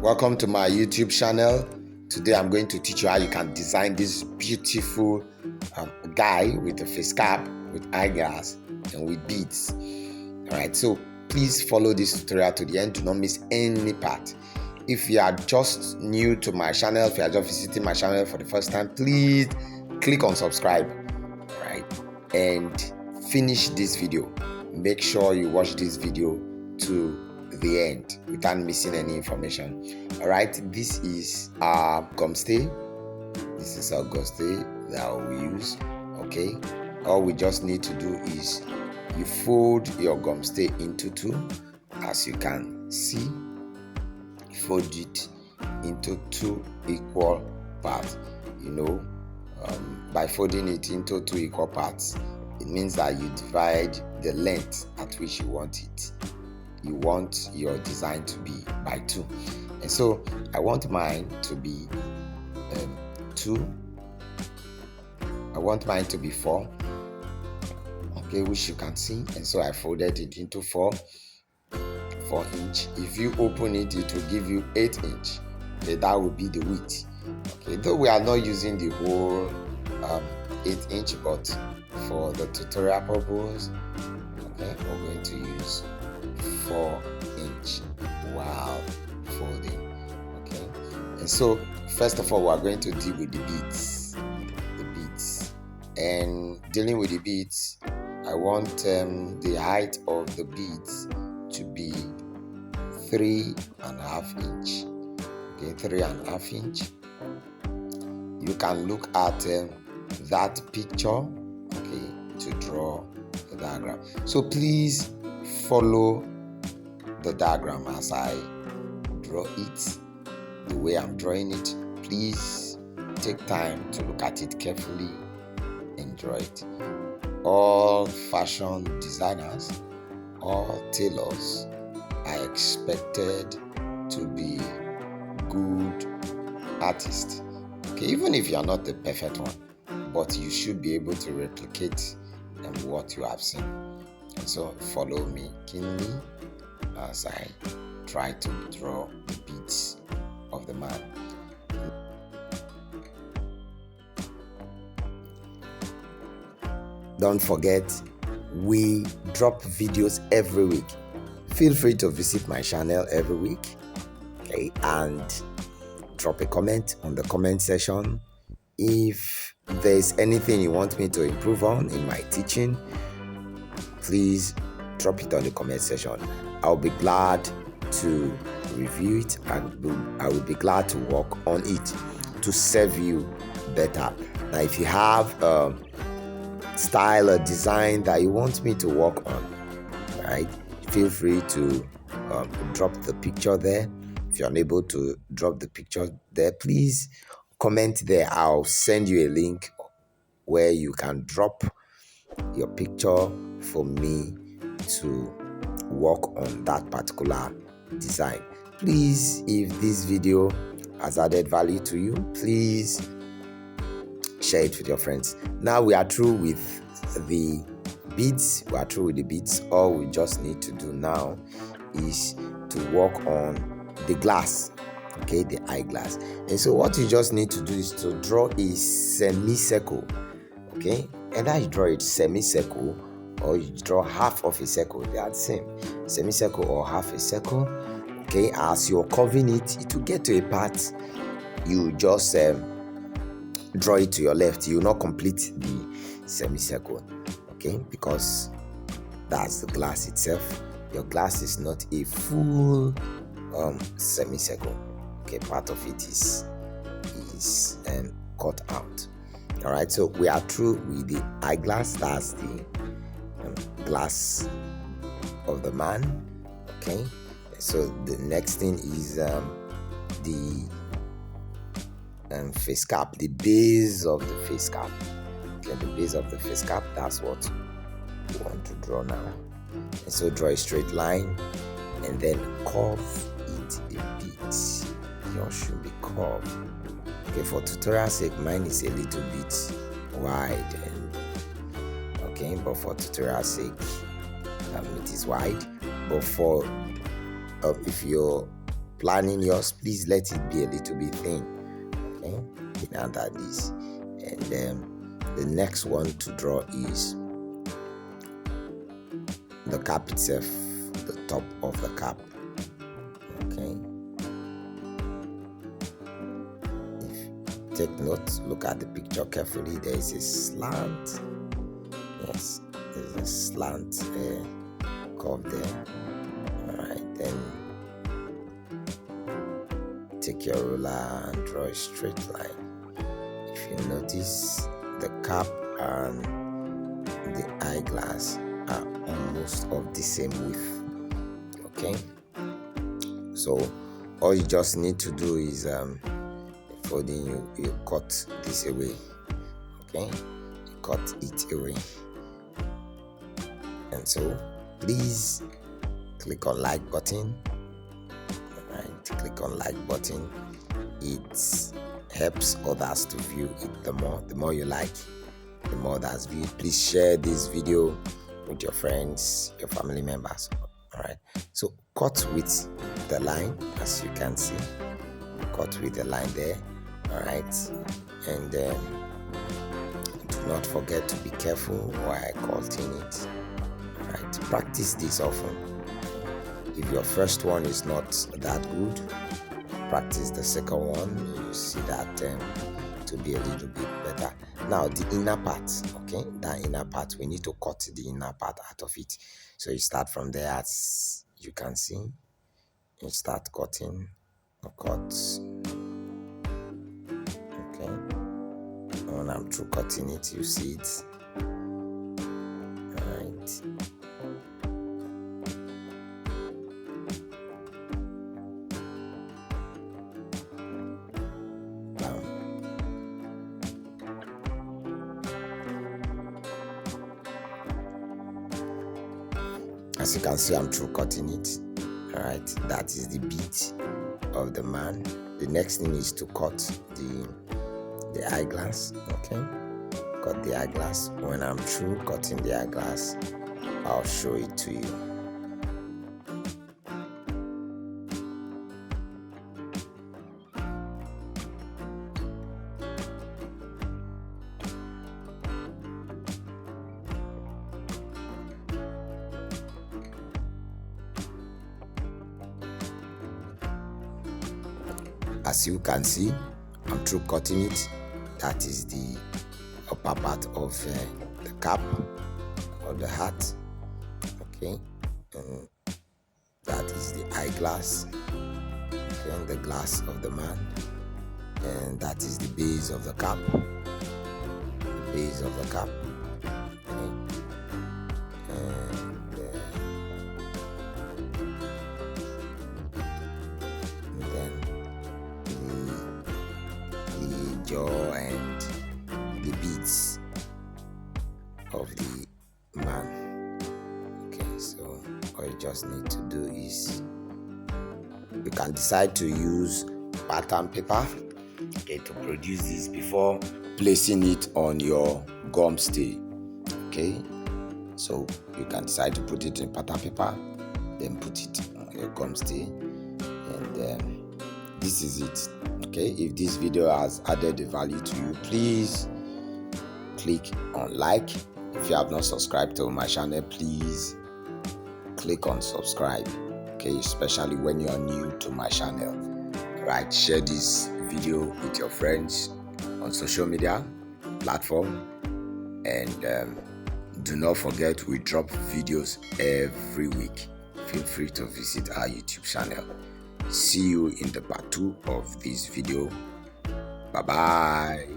Welcome to my YouTube channel. Today I'm going to teach you how you can design this beautiful guy with a face cap, with eyeglass, and with beads. Alright, so please follow this tutorial to the end. Do not miss any part. If you are just new to my channel, if you are just visiting my channel for the first time, please click on subscribe, right? And finish this video. Make sure you watch this video to the end without missing any information. All right, this is our gum stay. This is our gum stay that we use. Okay, all we just need to do is you fold your gum stay into two, as you can see. Fold it into two equal parts. By folding it into two equal parts, it means that you divide the length at which you want it. You want your design to be by 2, and so I want mine to be 2. I want mine to be 4, okay, which you can see, and so I folded it into 4 inch. If you open it, it will give you 8 inch. Okay, that will be the width. Okay, though we are not using the whole 8 inch, but for the tutorial purpose, okay, we're going to use 4 inch while folding. Okay, and so first of all, we are going to deal with the beads. And dealing with the beads, I want the height of the beads to be 3.5 inch. Okay, 3.5 inch. You can look at that picture, okay, to draw the diagram. So please follow the diagram as I draw it, the way I'm drawing it. Please take time to look at it carefully and draw it. All fashion designers, all tailors are expected to be good artists. Okay, even if you are not the perfect one, but you should be able to replicate what you have seen. And so follow me keenly as I try to draw the beads of the man. Don't forget, we drop videos every week. Feel free to visit my channel every week, okay, and drop a comment on the comment section. If there's anything you want me to improve on in my teaching, please drop it on the comment section. I'll be glad to review it, and I will be glad to work on it to serve you better. Now, if you have a style or design that you want me to work on, right, feel free to drop the picture there. If you're unable to drop the picture there, please comment there. I'll send you a link where you can drop your picture for me to work on that particular design. Please, if this video has added value to you, please share it with your friends. Now we are through with the beads. All we just need to do now is to work on the glass, okay, the eyeglass. And so what you just need to do is to draw a semicircle. Okay, either you draw a semicircle or you draw half of a circle. They are the same, semicircle or half a circle. Okay, as you're curving it, it will get to a part, you just draw it to your left. You will not complete the semicircle, okay, because that's the glass itself. Your glass is not a full semicircle. Okay, part of it is cut out. All right, so we are through with the eyeglass. That's the glass of the man. Okay, so the next thing is the face cap, the base of the face cap. Okay, the base of the face cap, that's what we want to draw now. And so draw a straight line and then curve it a bit. Yours should be curved. Okay, for tutorial sake, mine is a little bit wide, and okay, but for tutorial sake, it is wide. But for if your planning yours, please let it be a little bit thin. Okay, now that is, and then the next one to draw is the cap itself, the top of the cap. Okay, if take note, look at the picture carefully. There is a slant. Yes, there's a slant curve there. All right, then take your ruler and draw a straight line. If you notice, the cap and the eyeglass are almost of the same width. Okay, so all you just need to do is folding, you cut this away. Okay, you cut it away. And so please click on like button. Right, click on like button. It helps others to view it. The more you like, the more that's viewed. Please share this video with your friends, your family members. All right, so cut with the line, as you can see. Cut with the line there. All right, and then do not forget to be careful while cutting it. All right, practice this often. If your first one is not that good, practice the second one. You see that to be a little bit better. Now the inner part, okay, that inner part, we need to cut the inner part out of it. So you start from there, as you can see. You start cutting, cut. Okay, when I'm through cutting it, you see it. All right. As you can see, I'm through cutting it. All right, that is the beat of the man. The next thing is to cut the eyeglass. Okay, cut the eyeglass. When I'm through cutting the eyeglass, I'll show it to you. As you can see, I'm through cutting it. That is the upper part of the cap or the hat. Okay, and that is the eyeglass. Okay, the glass of the man, and that is the base of the cap. The base of the cap. Okay. Jaw and the beads of the man. Okay, so all you just need to do is, you can decide to use pattern paper, okay, to produce this before placing it on your gum stay. Okay, so you can decide to put it in pattern paper, then put it on your gum stay, and this is it. Okay, if this video has added a value to you, please click on like. If you have not subscribed to my channel, please click on subscribe. Okay, especially when you are new to my channel. Right, share this video with your friends on social media platform, and do not forget, we drop videos every week. Feel free to visit our YouTube channel. See you in the part 2 of this video. Bye bye.